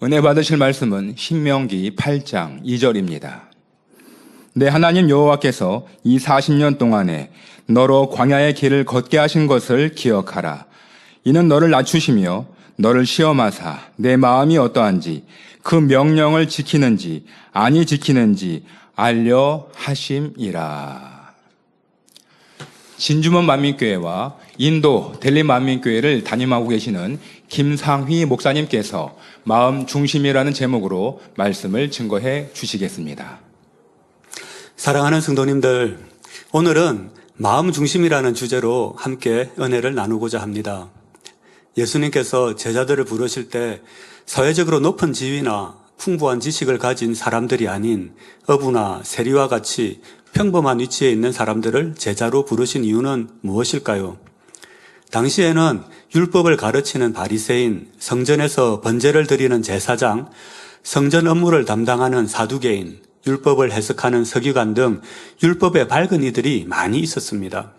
은혜 받으실 말씀은 신명기 8장 2절입니다. 내 하나님 여호와께서 이 40년 동안에 너로 광야의 길을 걷게 하신 것을 기억하라. 이는 너를 낮추시며 너를 시험하사 내 마음이 어떠한지 그 명령을 지키는지 아니 지키는지 알려 하심이라. 진주문 만민교회와 인도 델리 만민교회를 담임하고 계시는 김상휘 목사님께서 마음 중심이라는 제목으로 말씀을 증거해 주시겠습니다. 사랑하는 성도님들, 오늘은 마음 중심이라는 주제로 함께 은혜를 나누고자 합니다. 예수님께서 제자들을 부르실 때 사회적으로 높은 지위나 풍부한 지식을 가진 사람들이 아닌 어부나 세리와 같이 평범한 위치에 있는 사람들을 제자로 부르신 이유는 무엇일까요? 당시에는 율법을 가르치는 바리새인, 성전에서 번제를 드리는 제사장, 성전 업무를 담당하는 사두개인, 율법을 해석하는 서기관 등 율법에 밝은 이들이 많이 있었습니다.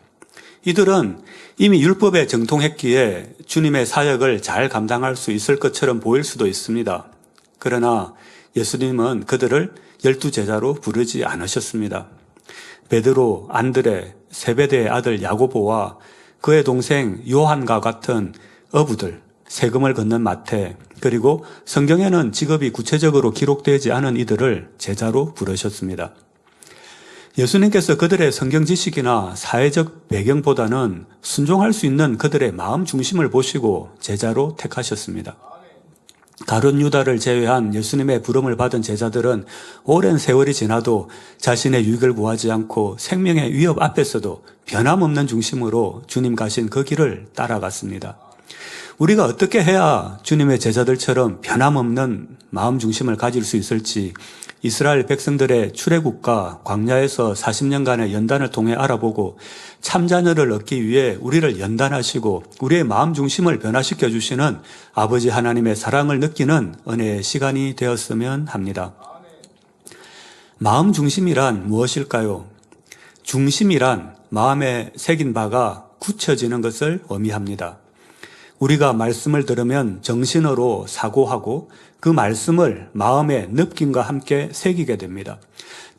이들은 이미 율법에 정통했기에 주님의 사역을 잘 감당할 수 있을 것처럼 보일 수도 있습니다. 그러나 예수님은 그들을 12제자로 부르지 않으셨습니다. 베드로, 안드레, 세베대의 아들 야고보와 그의 동생 요한과 같은 어부들, 세금을 걷는 마태, 그리고 성경에는 직업이 구체적으로 기록되지 않은 이들을 제자로 부르셨습니다. 예수님께서 그들의 성경 지식이나 사회적 배경보다는 순종할 수 있는 그들의 마음 중심을 보시고 제자로 택하셨습니다. 가룟 유다를 제외한 예수님의 부름을 받은 제자들은 오랜 세월이 지나도 자신의 유익을 구하지 않고 생명의 위협 앞에서도 변함없는 중심으로 주님 가신 그 길을 따라갔습니다. 우리가 어떻게 해야 주님의 제자들처럼 변함없는 마음 중심을 가질 수 있을지 이스라엘 백성들의 출애굽과 광야에서 40년간의 연단을 통해 알아보고 참자녀를 얻기 위해 우리를 연단하시고 우리의 마음 중심을 변화시켜 주시는 아버지 하나님의 사랑을 느끼는 은혜의 시간이 되었으면 합니다. 마음 중심이란 무엇일까요? 중심이란 마음에 새긴 바가 굳혀지는 것을 의미합니다. 우리가 말씀을 들으면 정신으로 사고하고 그 말씀을 마음의 느낌과 함께 새기게 됩니다.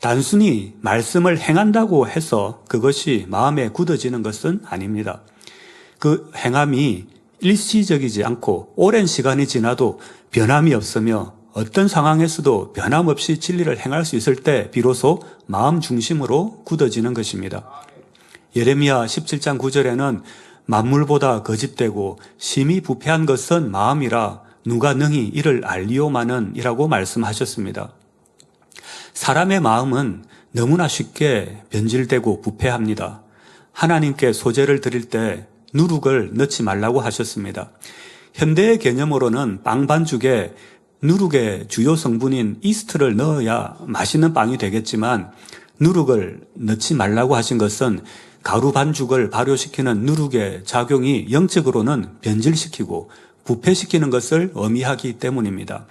단순히 말씀을 행한다고 해서 그것이 마음에 굳어지는 것은 아닙니다. 그 행함이 일시적이지 않고 오랜 시간이 지나도 변함이 없으며 어떤 상황에서도 변함없이 진리를 행할 수 있을 때 비로소 마음 중심으로 굳어지는 것입니다. 예레미야 17장 9절에는 만물보다 거짓되고 심히 부패한 것은 마음이라 누가 능히 이를 알리오마는 이라고 말씀하셨습니다. 사람의 마음은 너무나 쉽게 변질되고 부패합니다. 하나님께 소재를 드릴 때 누룩을 넣지 말라고 하셨습니다. 현대의 개념으로는 빵 반죽에 누룩의 주요 성분인 이스트를 넣어야 맛있는 빵이 되겠지만 누룩을 넣지 말라고 하신 것은 가루 반죽을 발효시키는 누룩의 작용이 영적으로는 변질시키고 부패시키는 것을 의미하기 때문입니다.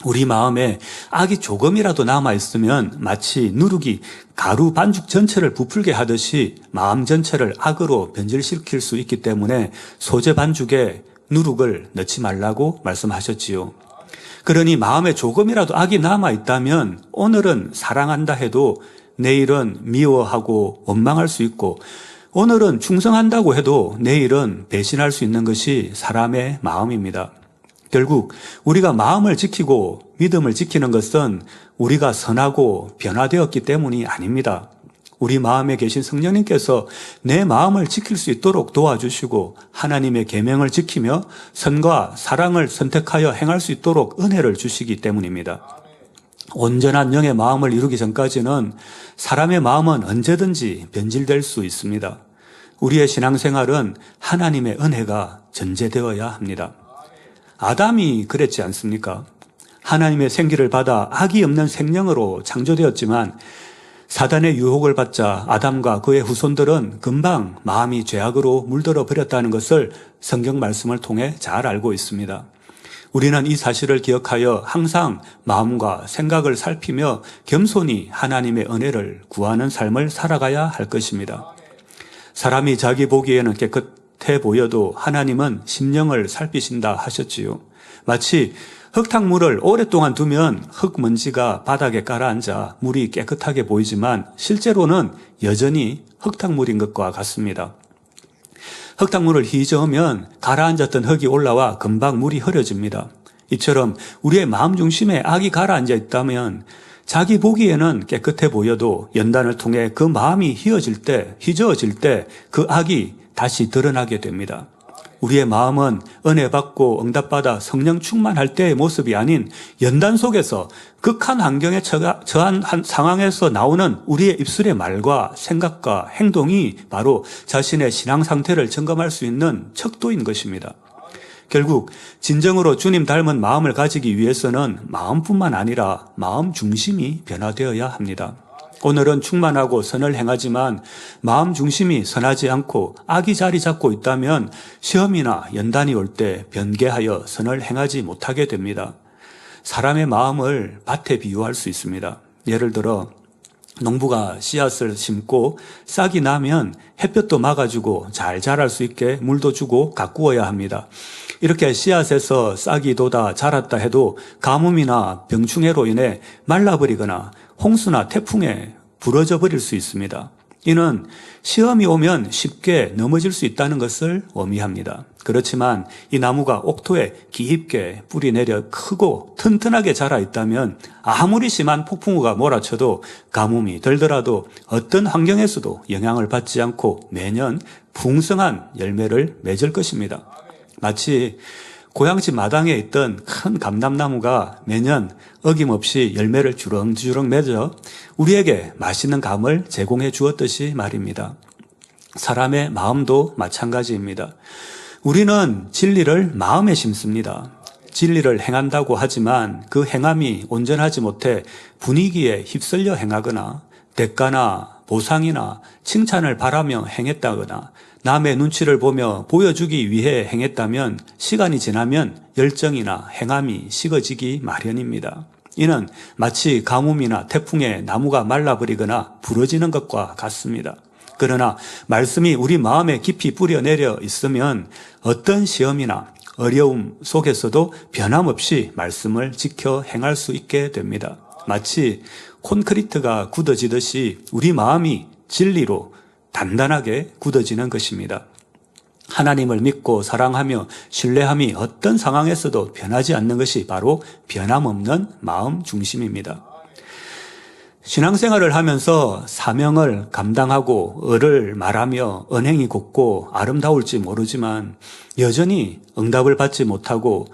우리 마음에 악이 조금이라도 남아있으면 마치 누룩이 가루 반죽 전체를 부풀게 하듯이 마음 전체를 악으로 변질시킬 수 있기 때문에 소재 반죽에 누룩을 넣지 말라고 말씀하셨지요. 그러니 마음에 조금이라도 악이 남아있다면 오늘은 사랑한다 해도 내일은 미워하고 원망할 수 있고 오늘은 충성한다고 해도 내일은 배신할 수 있는 것이 사람의 마음입니다. 결국 우리가 마음을 지키고 믿음을 지키는 것은 우리가 선하고 변화되었기 때문이 아닙니다. 우리 마음에 계신 성령님께서 내 마음을 지킬 수 있도록 도와주시고 하나님의 계명을 지키며 선과 사랑을 선택하여 행할 수 있도록 은혜를 주시기 때문입니다. 온전한 영의 마음을 이루기 전까지는 사람의 마음은 언제든지 변질될 수 있습니다. 우리의 신앙생활은 하나님의 은혜가 전제되어야 합니다. 아담이 그랬지 않습니까? 하나님의 생기를 받아 악이 없는 생명으로 창조되었지만 사단의 유혹을 받자 아담과 그의 후손들은 금방 마음이 죄악으로 물들어 버렸다는 것을 성경 말씀을 통해 잘 알고 있습니다. 우리는 이 사실을 기억하여 항상 마음과 생각을 살피며 겸손히 하나님의 은혜를 구하는 삶을 살아가야 할 것입니다. 사람이 자기 보기에는 깨끗해 보여도 하나님은 심령을 살피신다 하셨지요. 마치 흙탕물을 오랫동안 두면 흙먼지가 바닥에 가라앉아 물이 깨끗하게 보이지만 실제로는 여전히 흙탕물인 것과 같습니다. 흙탕물을 휘저으면 가라앉았던 흙이 올라와 금방 물이 흐려집니다. 이처럼 우리의 마음 중심에 악이 가라앉아 있다면 자기 보기에는 깨끗해 보여도 연단을 통해 그 마음이 휘저어질 때 그 악이 다시 드러나게 됩니다. 우리의 마음은 은혜 받고 응답받아 성령 충만할 때의 모습이 아닌 연단 속에서 극한 환경에 처한 상황에서 나오는 우리의 입술의 말과 생각과 행동이 바로 자신의 신앙 상태를 점검할 수 있는 척도인 것입니다. 결국 진정으로 주님 닮은 마음을 가지기 위해서는 마음뿐만 아니라 마음 중심이 변화되어야 합니다. 오늘은 충만하고 선을 행하지만 마음 중심이 선하지 않고 악이 자리 잡고 있다면 시험이나 연단이 올 때 변개하여 선을 행하지 못하게 됩니다. 사람의 마음을 밭에 비유할 수 있습니다. 예를 들어 농부가 씨앗을 심고 싹이 나면 햇볕도 막아주고 잘 자랄 수 있게 물도 주고 가꾸어야 합니다. 이렇게 씨앗에서 싹이 돋아 자랐다 해도 가뭄이나 병충해로 인해 말라버리거나 홍수나 태풍에 부러져 버릴 수 있습니다. 이는 시험이 오면 쉽게 넘어질 수 있다는 것을 의미합니다. 그렇지만 이 나무가 옥토에 깊게 뿌리 내려 크고 튼튼하게 자라 있다면 아무리 심한 폭풍우가 몰아쳐도 가뭄이 들더라도 어떤 환경에서도 영향을 받지 않고 매년 풍성한 열매를 맺을 것입니다. 마치 고향집 마당에 있던 큰 감람나무가 매년 어김없이 열매를 주렁주렁 맺어 우리에게 맛있는 감을 제공해 주었듯이 말입니다. 사람의 마음도 마찬가지입니다. 우리는 진리를 마음에 심습니다. 진리를 행한다고 하지만 그 행함이 온전하지 못해 분위기에 휩쓸려 행하거나 대가나 보상이나 칭찬을 바라며 행했다거나 남의 눈치를 보며 보여주기 위해 행했다면 시간이 지나면 열정이나 행함이 식어지기 마련입니다. 이는 마치 가뭄이나 태풍에 나무가 말라버리거나 부러지는 것과 같습니다. 그러나 말씀이 우리 마음에 깊이 뿌려내려 있으면 어떤 시험이나 어려움 속에서도 변함없이 말씀을 지켜 행할 수 있게 됩니다. 마치 콘크리트가 굳어지듯이 우리 마음이 진리로 단단하게 굳어지는 것입니다. 하나님을 믿고 사랑하며 신뢰함이 어떤 상황에서도 변하지 않는 것이 바로 변함없는 마음 중심입니다. 신앙생활을 하면서 사명을 감당하고 을을 말하며 언행이 곱고 아름다울지 모르지만 여전히 응답을 받지 못하고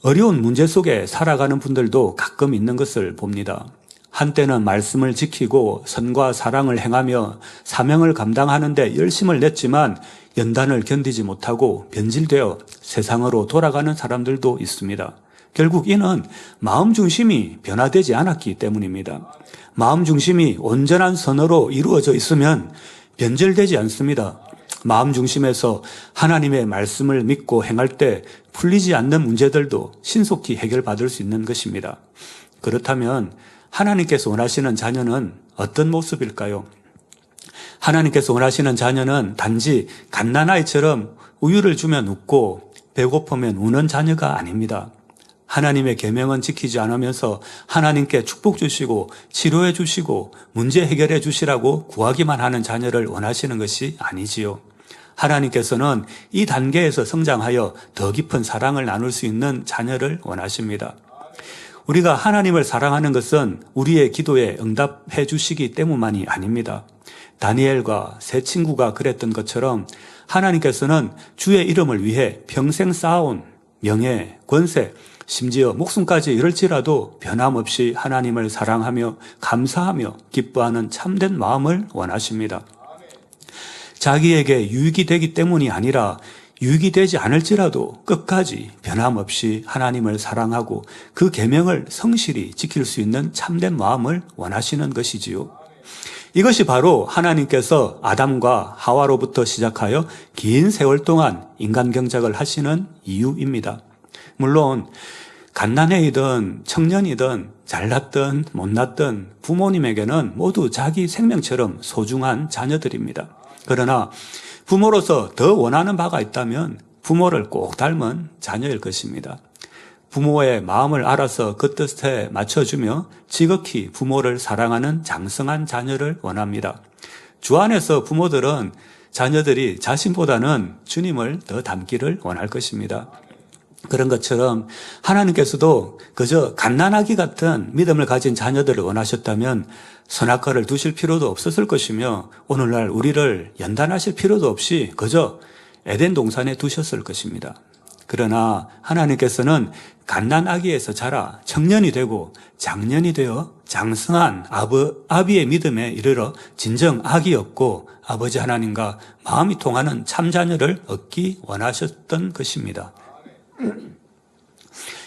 어려운 문제 속에 살아가는 분들도 가끔 있는 것을 봅니다. 한때는 말씀을 지키고 선과 사랑을 행하며 사명을 감당하는 데 열심을 냈지만 연단을 견디지 못하고 변질되어 세상으로 돌아가는 사람들도 있습니다. 결국 이는 마음 중심이 변화되지 않았기 때문입니다. 마음 중심이 온전한 선으로 이루어져 있으면 변질되지 않습니다. 마음 중심에서 하나님의 말씀을 믿고 행할 때 풀리지 않는 문제들도 신속히 해결받을 수 있는 것입니다. 그렇다면 하나님께서 원하시는 자녀는 어떤 모습일까요? 하나님께서 원하시는 자녀는 단지 갓난아이처럼 우유를 주면 웃고 배고프면 우는 자녀가 아닙니다. 하나님의 계명은 지키지 않으면서 하나님께 축복 주시고 치료해 주시고 문제 해결해 주시라고 구하기만 하는 자녀를 원하시는 것이 아니지요. 하나님께서는 이 단계에서 성장하여 더 깊은 사랑을 나눌 수 있는 자녀를 원하십니다. 우리가 하나님을 사랑하는 것은 우리의 기도에 응답해 주시기 때문만이 아닙니다. 다니엘과 세 친구가 그랬던 것처럼 하나님께서는 주의 이름을 위해 평생 쌓아온 명예, 권세, 심지어 목숨까지 잃을지라도 변함없이 하나님을 사랑하며 감사하며 기뻐하는 참된 마음을 원하십니다. 자기에게 유익이 되기 때문이 아니라 유익이 되지 않을지라도 끝까지 변함없이 하나님을 사랑하고 그 계명을 성실히 지킬 수 있는 참된 마음을 원하시는 것이지요. 이것이 바로 하나님께서 아담과 하와로부터 시작하여 긴 세월 동안 인간 경작을 하시는 이유입니다. 물론 갓난애이든 청년이든 잘났든 못났든 부모님에게는 모두 자기 생명처럼 소중한 자녀들입니다. 그러나 부모로서 더 원하는 바가 있다면 부모를 꼭 닮은 자녀일 것입니다. 부모의 마음을 알아서 그 뜻에 맞춰주며 지극히 부모를 사랑하는 장성한 자녀를 원합니다. 주 안에서 부모들은 자녀들이 자신보다는 주님을 더 닮기를 원할 것입니다. 그런 것처럼 하나님께서도 그저 갓난아기 같은 믿음을 가진 자녀들을 원하셨다면 선악과를 두실 필요도 없었을 것이며 오늘날 우리를 연단하실 필요도 없이 그저 에덴 동산에 두셨을 것입니다. 그러나 하나님께서는 갓난아기에서 자라 청년이 되고 장년이 되어 장성한 아비의 믿음에 이르러 진정 아기였고 아버지 하나님과 마음이 통하는 참자녀를 얻기 원하셨던 것입니다.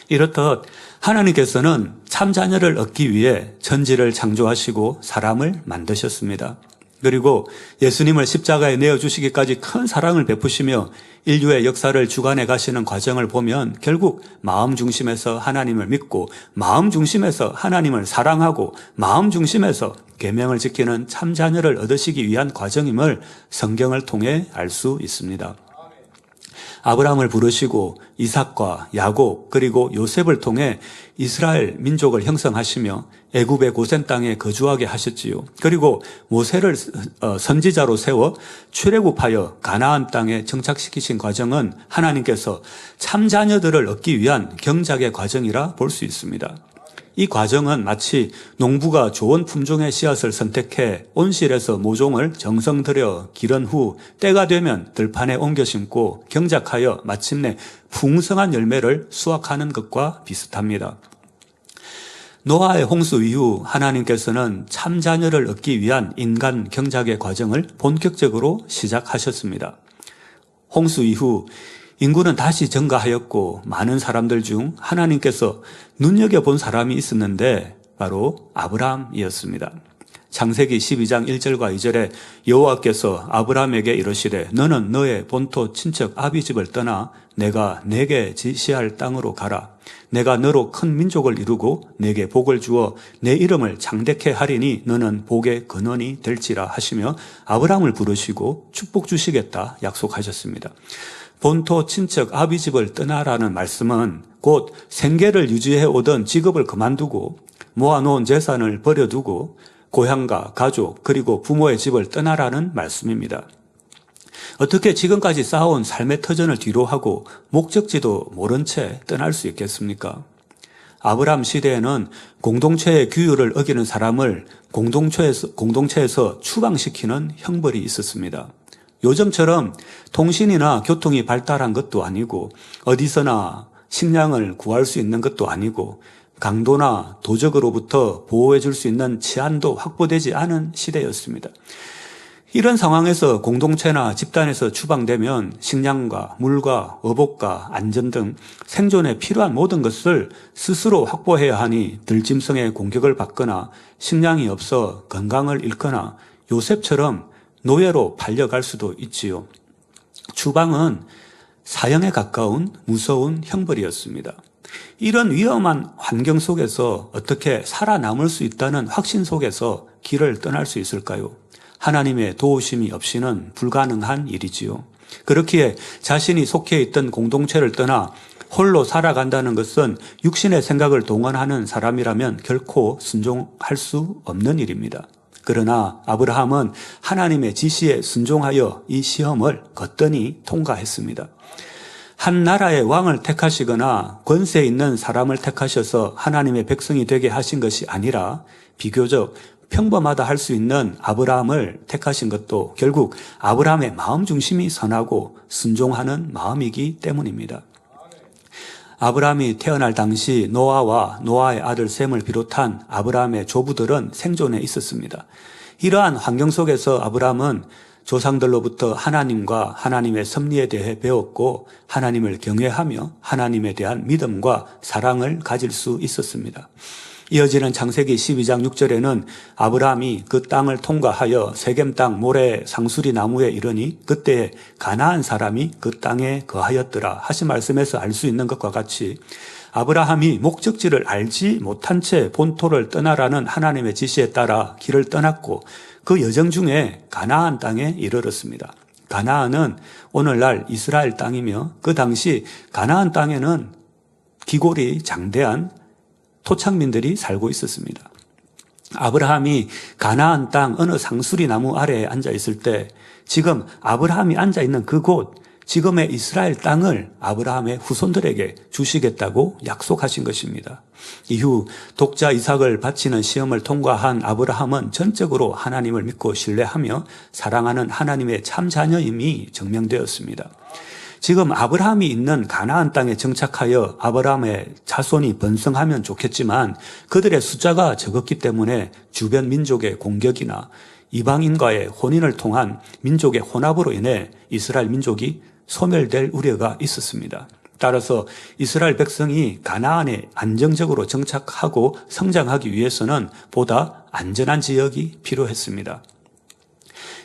이렇듯 하나님께서는 참자녀를 얻기 위해 천지를 창조하시고 사람을 만드셨습니다. 그리고 예수님을 십자가에 내어주시기까지 큰 사랑을 베푸시며 인류의 역사를 주관해 가시는 과정을 보면 결국 마음 중심에서 하나님을 믿고 마음 중심에서 하나님을 사랑하고 마음 중심에서 계명을 지키는 참자녀를 얻으시기 위한 과정임을 성경을 통해 알 수 있습니다. 아브라함을 부르시고 이삭과 야곱 그리고 요셉을 통해 이스라엘 민족을 형성하시며 애굽의 고센 땅에 거주하게 하셨지요. 그리고 모세를 선지자로 세워 출애굽하여 가나안 땅에 정착시키신 과정은 하나님께서 참자녀들을 얻기 위한 경작의 과정이라 볼 수 있습니다. 이 과정은 마치 농부가 좋은 품종의 씨앗을 선택해 온실에서 모종을 정성 들여 기른 후 때가 되면 들판에 옮겨 심고 경작하여 마침내 풍성한 열매를 수확하는 것과 비슷합니다. 노아의 홍수 이후 하나님께서는 참자녀를 얻기 위한 인간 경작의 과정을 본격적으로 시작하셨습니다. 홍수 이후 인구는 다시 증가하였고 많은 사람들 중 하나님께서 눈여겨본 사람이 있었는데 바로 아브라함이었습니다. 창세기 12장 1절과 2절에 여호와께서 아브라함에게 이르시되 너는 너의 본토 친척 아비 집을 떠나 내가 내게 지시할 땅으로 가라. 내가 너로 큰 민족을 이루고 내게 복을 주어 내 이름을 창대케 하리니 너는 복의 근원이 될지라 하시며 아브라함을 부르시고 축복 주시겠다 약속하셨습니다. 본토 친척 아비 집을 떠나라는 말씀은 곧 생계를 유지해 오던 직업을 그만두고 모아놓은 재산을 버려두고 고향과 가족 그리고 부모의 집을 떠나라는 말씀입니다. 어떻게 지금까지 쌓아온 삶의 터전을 뒤로 하고 목적지도 모른 채 떠날 수 있겠습니까? 아브라함 시대에는 공동체의 규율을 어기는 사람을 공동체에서 추방시키는 형벌이 있었습니다. 요즘처럼 통신이나 교통이 발달한 것도 아니고 어디서나 식량을 구할 수 있는 것도 아니고 강도나 도적으로부터 보호해 줄 수 있는 치안도 확보되지 않은 시대였습니다. 이런 상황에서 공동체나 집단에서 추방되면 식량과 물과 의복과 안전 등 생존에 필요한 모든 것을 스스로 확보해야 하니 들짐승의 공격을 받거나 식량이 없어 건강을 잃거나 요셉처럼 노예로 팔려갈 수도 있지요. 추방은 사형에 가까운 무서운 형벌이었습니다. 이런 위험한 환경 속에서 어떻게 살아남을 수 있다는 확신 속에서 길을 떠날 수 있을까요? 하나님의 도우심이 없이는 불가능한 일이지요. 그렇기에 자신이 속해 있던 공동체를 떠나 홀로 살아간다는 것은 육신의 생각을 동원하는 사람이라면 결코 순종할 수 없는 일입니다. 그러나 아브라함은 하나님의 지시에 순종하여 이 시험을 거뜬히 통과했습니다. 한 나라의 왕을 택하시거나 권세 있는 사람을 택하셔서 하나님의 백성이 되게 하신 것이 아니라 비교적 평범하다 할 수 있는 아브라함을 택하신 것도 결국 아브라함의 마음 중심이 선하고 순종하는 마음이기 때문입니다. 아브라함이 태어날 당시 노아와 노아의 아들 셈을 비롯한 아브라함의 조부들은 생존해 있었습니다. 이러한 환경 속에서 아브라함은 조상들로부터 하나님과 하나님의 섭리에 대해 배웠고 하나님을 경외하며 하나님에 대한 믿음과 사랑을 가질 수 있었습니다. 이어지는 창세기 12장 6절에는 아브라함이 그 땅을 통과하여 세겜 땅 모래 상수리 나무에 이르니 그때에 가나안 사람이 그 땅에 거하였더라 하신 말씀에서 알 수 있는 것과 같이 아브라함이 목적지를 알지 못한 채 본토를 떠나라는 하나님의 지시에 따라 길을 떠났고 그 여정 중에 가나안 땅에 이르렀습니다. 가나안은 오늘날 이스라엘 땅이며 그 당시 가나안 땅에는 기골이 장대한 토착민들이 살고 있었습니다. 아브라함이 가나안 땅 어느 상수리 나무 아래에 앉아 있을 때 지금 아브라함이 앉아 있는 그곳, 지금의 이스라엘 땅을 아브라함의 후손들에게 주시겠다고 약속하신 것입니다. 이후 독자 이삭을 바치는 시험을 통과한 아브라함은 전적으로 하나님을 믿고 신뢰하며 사랑하는 하나님의 참 자녀임이 증명되었습니다. 지금 아브라함이 있는 가나안 땅에 정착하여 아브라함의 자손이 번성하면 좋겠지만 그들의 숫자가 적었기 때문에 주변 민족의 공격이나 이방인과의 혼인을 통한 민족의 혼합으로 인해 이스라엘 민족이 소멸될 우려가 있었습니다. 따라서 이스라엘 백성이 가나안에 안정적으로 정착하고 성장하기 위해서는 보다 안전한 지역이 필요했습니다.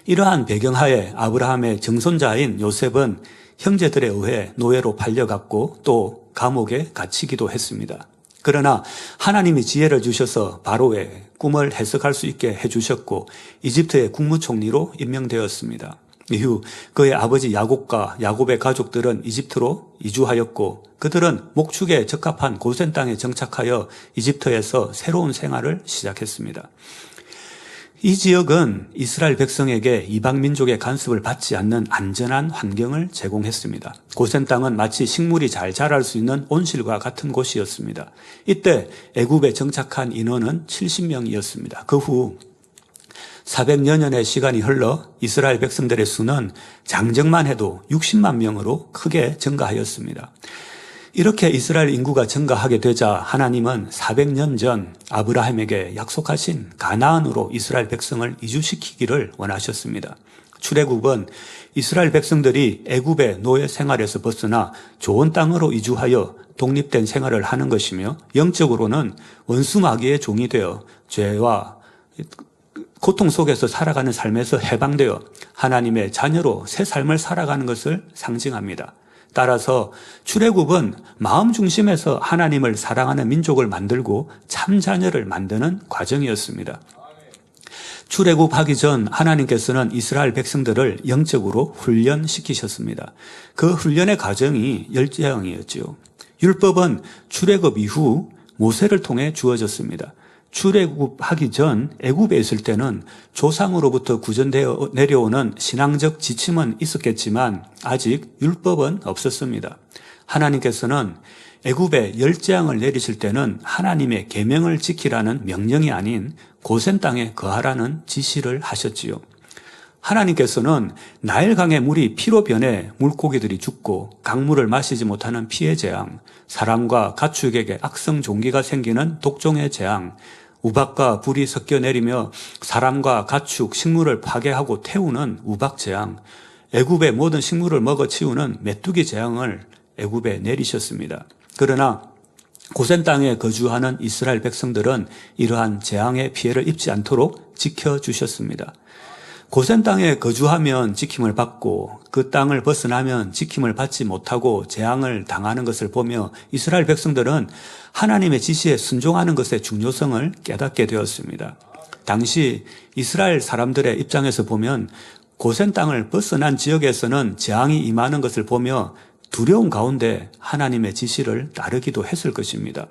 이러한 배경하에 아브라함의 정손자인 요셉은 형제들에 의해 노예로 팔려갔고 또 감옥에 갇히기도 했습니다. 그러나 하나님이 지혜를 주셔서 바로의 꿈을 해석할 수 있게 해주셨고 이집트의 국무총리로 임명되었습니다. 이후 그의 아버지 야곱과 야곱의 가족들은 이집트로 이주하였고 그들은 목축에 적합한 고센 땅에 정착하여 이집트에서 새로운 생활을 시작했습니다. 이 지역은 이스라엘 백성에게 이방 민족의 간섭을 받지 않는 안전한 환경을 제공했습니다. 고센 땅은 마치 식물이 잘 자랄 수 있는 온실과 같은 곳이었습니다. 이때 애굽에 정착한 인원은 70명이었습니다. 그 후 400여 년의 시간이 흘러 이스라엘 백성들의 수는 장정만 해도 60만 명으로 크게 증가하였습니다. 이렇게 이스라엘 인구가 증가하게 되자 하나님은 400년 전 아브라함에게 약속하신 가나안으로 이스라엘 백성을 이주시키기를 원하셨습니다. 출애굽은 이스라엘 백성들이 애굽의 노예 생활에서 벗어나 좋은 땅으로 이주하여 독립된 생활을 하는 것이며 영적으로는 원수 마귀의 종이 되어 죄와 고통 속에서 살아가는 삶에서 해방되어 하나님의 자녀로 새 삶을 살아가는 것을 상징합니다. 따라서 출애굽은 마음 중심에서 하나님을 사랑하는 민족을 만들고 참 자녀를 만드는 과정이었습니다. 출애굽하기 전 하나님께서는 이스라엘 백성들을 영적으로 훈련시키셨습니다. 그 훈련의 과정이 10재앙이었지요. 율법은 출애굽 이후 모세를 통해 주어졌습니다. 출애굽하기 전 애굽에 있을 때는 조상으로부터 구전되어 내려오는 신앙적 지침은 있었겠지만 아직 율법은 없었습니다. 하나님께서는 애굽에 10재앙을 내리실 때는 하나님의 계명을 지키라는 명령이 아닌 고센 땅에 거하라는 지시를 하셨지요. 하나님께서는 나일강의 물이 피로 변해 물고기들이 죽고 강물을 마시지 못하는 피의 재앙, 사람과 가축에게 악성 종기가 생기는 독종의 재앙, 우박과 불이 섞여 내리며 사람과 가축, 식물을 파괴하고 태우는 우박 재앙, 애굽의 모든 식물을 먹어치우는 메뚜기 재앙을 애굽에 내리셨습니다. 그러나 고센 땅에 거주하는 이스라엘 백성들은 이러한 재앙의 피해를 입지 않도록 지켜주셨습니다. 고센 땅에 거주하면 지킴을 받고 그 땅을 벗어나면 지킴을 받지 못하고 재앙을 당하는 것을 보며 이스라엘 백성들은 하나님의 지시에 순종하는 것의 중요성을 깨닫게 되었습니다. 당시 이스라엘 사람들의 입장에서 보면 고센 땅을 벗어난 지역에서는 재앙이 임하는 것을 보며 두려움 가운데 하나님의 지시를 따르기도 했을 것입니다.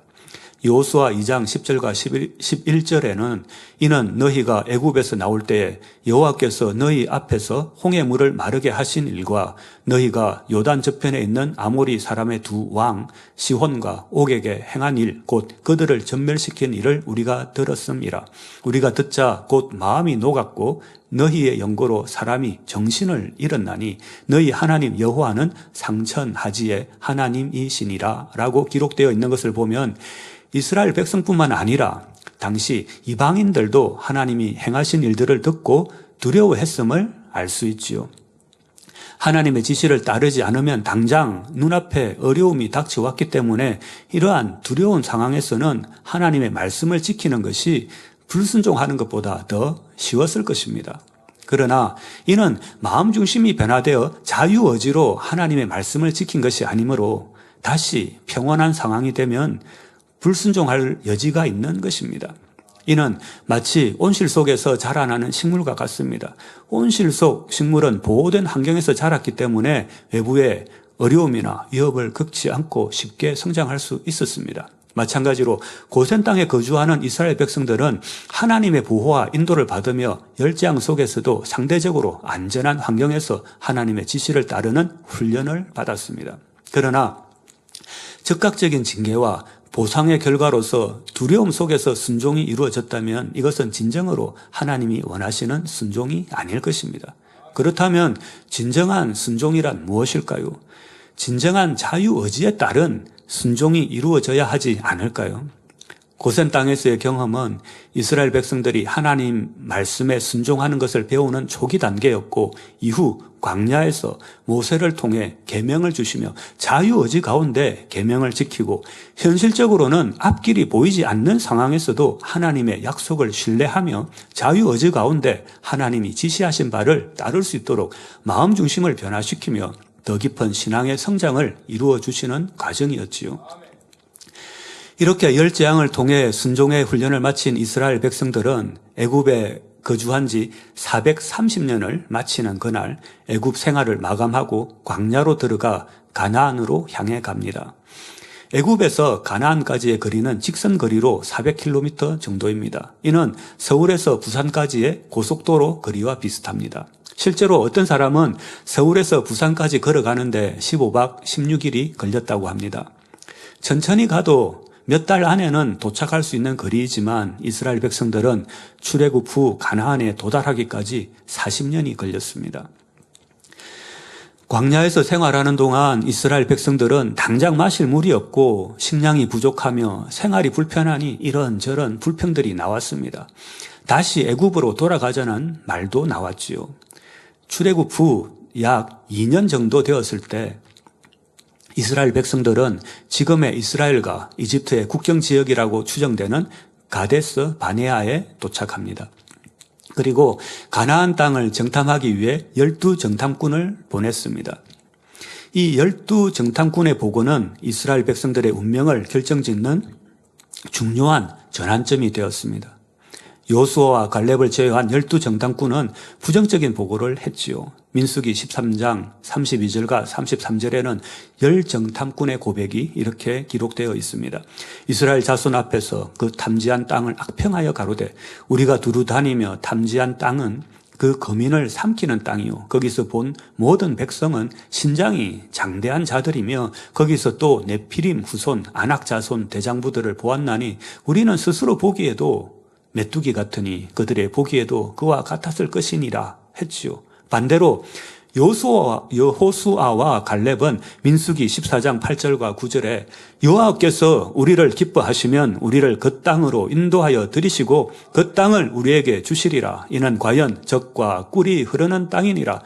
여호수아 2장 10절과 11절에는 이는 너희가 애굽에서 나올 때에 여호와께서 너희 앞에서 홍해 물을 마르게 하신 일과 너희가 요단 저편에 있는 아모리 사람의 두 왕 시혼과 옥에게 행한 일 곧 그들을 전멸시킨 일을 우리가 들었음이라. 우리가 듣자 곧 마음이 녹았고 너희의 연고로 사람이 정신을 잃었나니 너희 하나님 여호와는 상천하지의 하나님이시니라 라고 기록되어 있는 것을 보면 이스라엘 백성뿐만 아니라 당시 이방인들도 하나님이 행하신 일들을 듣고 두려워했음을 알 수 있지요. 하나님의 지시를 따르지 않으면 당장 눈앞에 어려움이 닥쳐왔기 때문에 이러한 두려운 상황에서는 하나님의 말씀을 지키는 것이 불순종하는 것보다 더 쉬웠을 것입니다. 그러나 이는 마음 중심이 변화되어 자유의지로 하나님의 말씀을 지킨 것이 아니므로 다시 평온한 상황이 되면 불순종할 여지가 있는 것입니다. 이는 마치 온실 속에서 자라나는 식물과 같습니다. 온실 속 식물은 보호된 환경에서 자랐기 때문에 외부에 어려움이나 위협을 겪지 않고 쉽게 성장할 수 있었습니다. 마찬가지로 고센 땅에 거주하는 이스라엘 백성들은 하나님의 보호와 인도를 받으며 열재앙 속에서도 상대적으로 안전한 환경에서 하나님의 지시를 따르는 훈련을 받았습니다. 그러나 즉각적인 징계와 보상의 결과로서 두려움 속에서 순종이 이루어졌다면 이것은 진정으로 하나님이 원하시는 순종이 아닐 것입니다. 그렇다면 진정한 순종이란 무엇일까요? 진정한 자유의지에 따른 순종이 이루어져야 하지 않을까요? 고센 땅에서의 경험은 이스라엘 백성들이 하나님 말씀에 순종하는 것을 배우는 초기 단계였고 이후 광야에서 모세를 통해 계명을 주시며 자유의지 가운데 계명을 지키고 현실적으로는 앞길이 보이지 않는 상황에서도 하나님의 약속을 신뢰하며 자유의지 가운데 하나님이 지시하신 바를 따를 수 있도록 마음 중심을 변화시키며 더 깊은 신앙의 성장을 이루어 주시는 과정이었지요. 이렇게 열재앙을 통해 순종의 훈련을 마친 이스라엘 백성들은 애굽에 거주한 지 430년을 마치는 그날 애굽 생활을 마감하고 광야로 들어가 가나안으로 향해 갑니다. 애굽에서 가나안까지의 거리는 직선 거리로 400km 정도입니다. 이는 서울에서 부산까지의 고속도로 거리와 비슷합니다. 실제로 어떤 사람은 서울에서 부산까지 걸어가는데 15박 16일이 걸렸다고 합니다. 천천히 가도 몇 달 안에는 도착할 수 있는 거리이지만 이스라엘 백성들은 출애굽 후 가나안에 도달하기까지 40년이 걸렸습니다. 광야에서 생활하는 동안 이스라엘 백성들은 당장 마실 물이 없고 식량이 부족하며 생활이 불편하니 이런저런 불평들이 나왔습니다. 다시 애굽으로 돌아가자는 말도 나왔지요. 출애굽 후 약 2년 정도 되었을 때 이스라엘 백성들은 지금의 이스라엘과 이집트의 국경 지역이라고 추정되는 가데스 바네아에 도착합니다. 그리고 가나안 땅을 정탐하기 위해 12정탐꾼을 보냈습니다. 이 12정탐꾼의 보고는 이스라엘 백성들의 운명을 결정짓는 중요한 전환점이 되었습니다. 여호수아와 갈렙을 제외한 12정탐꾼은 부정적인 보고를 했지요. 민수기 13장 32절과 33절에는 10정탐꾼의 고백이 이렇게 기록되어 있습니다. 이스라엘 자손 앞에서 그 탐지한 땅을 악평하여 가로되 우리가 두루 다니며 탐지한 땅은 그 거민을 삼키는 땅이요 거기서 본 모든 백성은 신장이 장대한 자들이며 거기서 또 네피림 후손 아낙 자손 대장부들을 보았나니 우리는 스스로 보기에도 메뚜기 같으니 그들의 보기에도 그와 같았을 것이니라 했지요. 반대로 여호수아와 갈렙은 민수기 14장 8절과 9절에 여호와께서 우리를 기뻐하시면 우리를 그 땅으로 인도하여 들이시고 그 땅을 우리에게 주시리라. 이는 과연 젖과 꿀이 흐르는 땅이니라.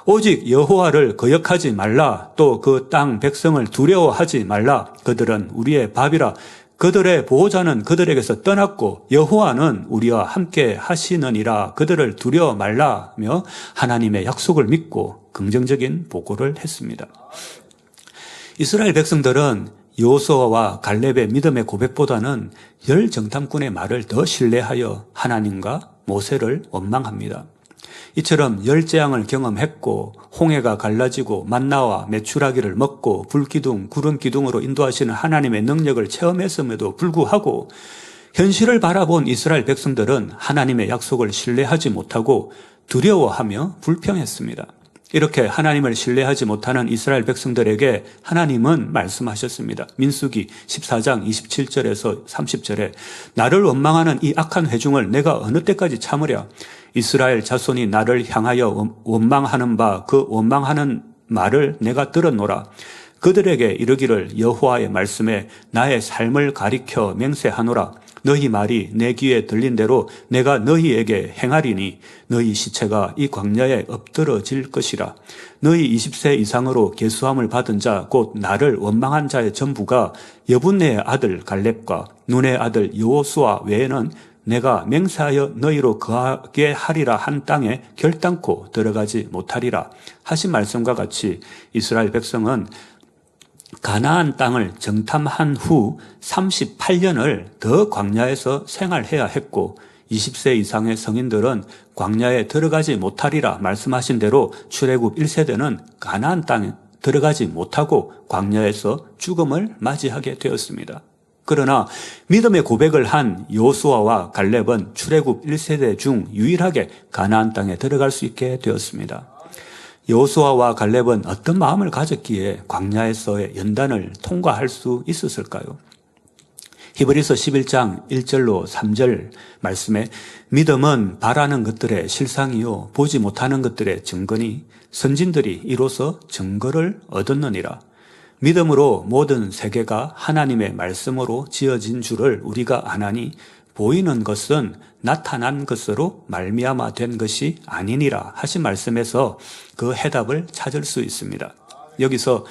오직 여호와를 거역하지 말라. 또 그 땅 백성을 두려워하지 말라. 그들은 우리의 밥이라. 그들의 보호자는 그들에게서 떠났고 여호와는 우리와 함께 하시느니라. 그들을 두려워 말라며 하나님의 약속을 믿고 긍정적인 보고를 했습니다. 이스라엘 백성들은 여호수아와 갈렙의 믿음의 고백보다는 10정탐꾼의 말을 더 신뢰하여 하나님과 모세를 원망합니다. 이처럼 열재앙을 경험했고 홍해가 갈라지고 만나와 메추라기를 먹고 불기둥, 구름기둥으로 인도하시는 하나님의 능력을 체험했음에도 불구하고 현실을 바라본 이스라엘 백성들은 하나님의 약속을 신뢰하지 못하고 두려워하며 불평했습니다. 이렇게 하나님을 신뢰하지 못하는 이스라엘 백성들에게 하나님은 말씀하셨습니다. 민수기 14장 27절에서 30절에 나를 원망하는 이 악한 회중을 내가 어느 때까지 참으랴. 이스라엘 자손이 나를 향하여 원망하는 바 그 원망하는 말을 내가 들었노라. 그들에게 이르기를 여호와의 말씀에 나의 삶을 가리켜 맹세하노라. 너희 말이 내 귀에 들린 대로 내가 너희에게 행하리니 너희 시체가 이 광야에 엎드러질 것이라. 너희 20세 이상으로 계수함을 받은 자 곧 나를 원망한 자의 전부가 여분네의 아들 갈렙과 눈의 아들 여호수아 외에는 내가 맹세하여 너희로 거하게 하리라 한 땅에 결단코 들어가지 못하리라 하신 말씀과 같이 이스라엘 백성은 가나안 땅을 정탐한 후 38년을 더 광야에서 생활해야 했고 20세 이상의 성인들은 광야에 들어가지 못하리라 말씀하신 대로 출애굽 1세대는 가나안 땅 들어가지 못하고 광야에서 죽음을 맞이하게 되었습니다. 그러나 믿음의 고백을 한 여호수아와 갈렙은 출애굽 1세대 중 유일하게 가나안 땅에 들어갈 수 있게 되었습니다. 여호수아와 갈렙은 어떤 마음을 가졌기에 광야에서의 연단을 통과할 수 있었을까요? 히브리서 11장 1절로 3절 말씀에 믿음은 바라는 것들의 실상이요 보지 못하는 것들의 증거니 선진들이 이로써 증거를 얻었느니라. 믿음으로 모든 세계가 하나님의 말씀으로 지어진 줄을 우리가 아나니 보이는 것은 나타난 것으로 말미암아 된 것이 아니니라 하신 말씀에서 그 해답을 찾을 수 있습니다. 여기서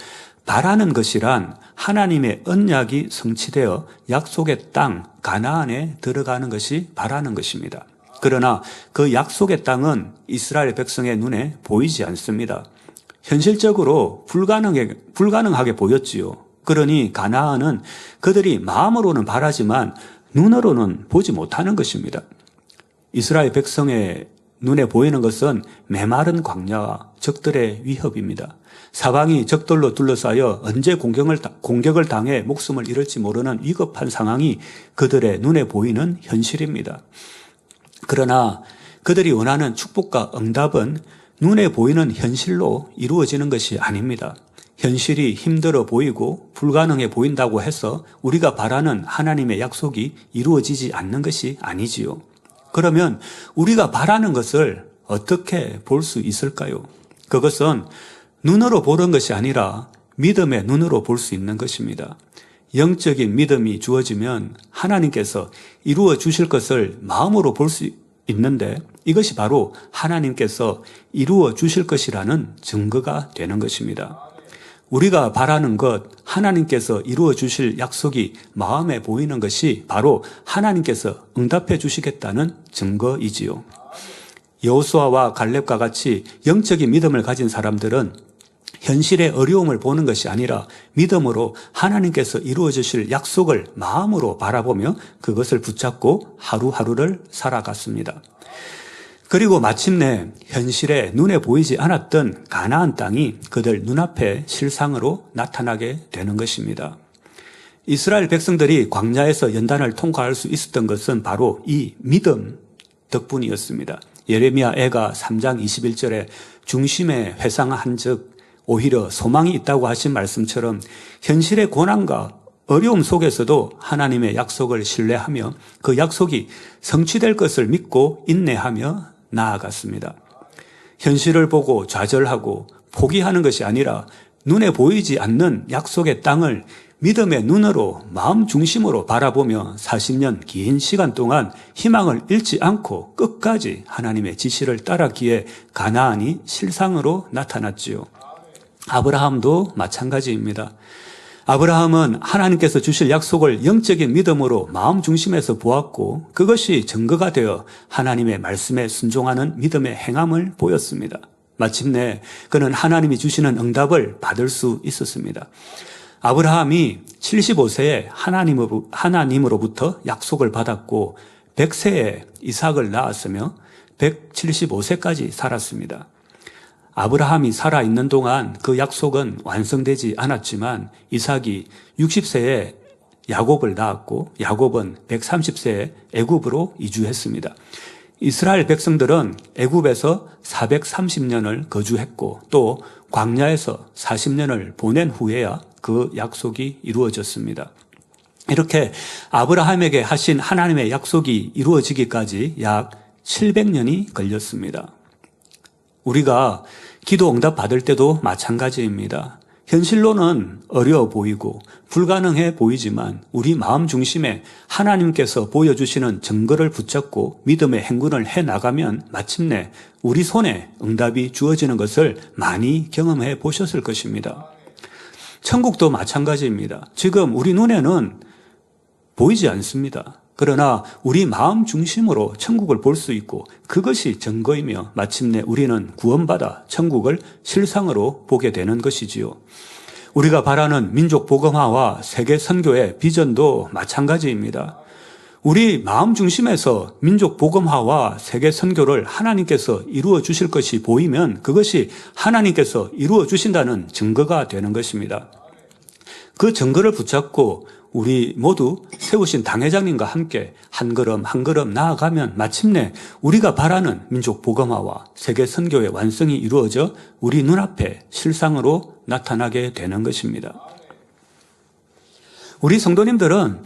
바라는 것이란 하나님의 언약이 성취되어 약속의 땅 가나안에 들어가는 것이 바라는 것입니다. 그러나 그 약속의 땅은 이스라엘 백성의 눈에 보이지 않습니다. 현실적으로 불가능하게 보였지요. 그러니 가나안은 그들이 마음으로는 바라지만 눈으로는 보지 못하는 것입니다. 이스라엘 백성의 눈에 보이는 것은 메마른 광야와 적들의 위협입니다. 사방이 적들로 둘러싸여 언제 공격을 당해 목숨을 잃을지 모르는 위급한 상황이 그들의 눈에 보이는 현실입니다. 그러나 그들이 원하는 축복과 응답은 눈에 보이는 현실로 이루어지는 것이 아닙니다. 현실이 힘들어 보이고 불가능해 보인다고 해서 우리가 바라는 하나님의 약속이 이루어지지 않는 것이 아니지요. 그러면 우리가 바라는 것을 어떻게 볼 수 있을까요? 그것은 눈으로 보는 것이 아니라 믿음의 눈으로 볼 수 있는 것입니다. 영적인 믿음이 주어지면 하나님께서 이루어 주실 것을 마음으로 볼 수 있는데 이것이 바로 하나님께서 이루어 주실 것이라는 증거가 되는 것입니다. 우리가 바라는 것, 하나님께서 이루어 주실 약속이 마음에 보이는 것이 바로 하나님께서 응답해 주시겠다는 증거이지요. 여호수아와 갈렙과 같이 영적인 믿음을 가진 사람들은 현실의 어려움을 보는 것이 아니라 믿음으로 하나님께서 이루어 주실 약속을 마음으로 바라보며 그것을 붙잡고 하루하루를 살아갔습니다. 그리고 마침내 현실에 눈에 보이지 않았던 가나안 땅이 그들 눈앞에 실상으로 나타나게 되는 것입니다. 이스라엘 백성들이 광야에서 연단을 통과할 수 있었던 것은 바로 이 믿음 덕분이었습니다. 예레미야 애가 3장 21절에 중심에 회상한 즉 오히려 소망이 있다고 하신 말씀처럼 현실의 고난과 어려움 속에서도 하나님의 약속을 신뢰하며 그 약속이 성취될 것을 믿고 인내하며 나아갔습니다. 현실을 보고 좌절하고 포기하는 것이 아니라 눈에 보이지 않는 약속의 땅을 믿음의 눈으로 마음 중심으로 바라보며 40년 긴 시간 동안 희망을 잃지 않고 끝까지 하나님의 지시를 따랐기에 가나안이 실상으로 나타났지요. 아브라함도 마찬가지입니다. 아브라함은 하나님께서 주실 약속을 영적인 믿음으로 마음 중심에서 보았고 그것이 증거가 되어 하나님의 말씀에 순종하는 믿음의 행함을 보였습니다. 마침내 그는 하나님이 주시는 응답을 받을 수 있었습니다. 아브라함이 75세에 하나님으로부터 약속을 받았고 100세에 이삭을 낳았으며 175세까지 살았습니다. 아브라함이 살아있는 동안 그 약속은 완성되지 않았지만 이삭이 60세에 야곱을 낳았고 야곱은 130세에 애굽으로 이주했습니다. 이스라엘 백성들은 애굽에서 430년을 거주했고 또 광야에서 40년을 보낸 후에야 그 약속이 이루어졌습니다. 이렇게 아브라함에게 하신 하나님의 약속이 이루어지기까지 약 700년이 걸렸습니다. 우리가 기도 응답 받을 때도 마찬가지입니다. 현실로는 어려워 보이고 불가능해 보이지만 우리 마음 중심에 하나님께서 보여주시는 증거를 붙잡고 믿음의 행군을 해나가면 마침내 우리 손에 응답이 주어지는 것을 많이 경험해 보셨을 것입니다. 천국도 마찬가지입니다. 지금 우리 눈에는 보이지 않습니다. 그러나 우리 마음 중심으로 천국을 볼 수 있고 그것이 증거이며 마침내 우리는 구원받아 천국을 실상으로 보게 되는 것이지요. 우리가 바라는 민족 복음화와 세계 선교의 비전도 마찬가지입니다. 우리 마음 중심에서 민족 복음화와 세계 선교를 하나님께서 이루어 주실 것이 보이면 그것이 하나님께서 이루어 주신다는 증거가 되는 것입니다. 그 증거를 붙잡고 우리 모두 세우신 당회장님과 함께 한 걸음 한 걸음 나아가면 마침내 우리가 바라는 민족 복음화와 세계 선교의 완성이 이루어져 우리 눈앞에 실상으로 나타나게 되는 것입니다. 우리 성도님들은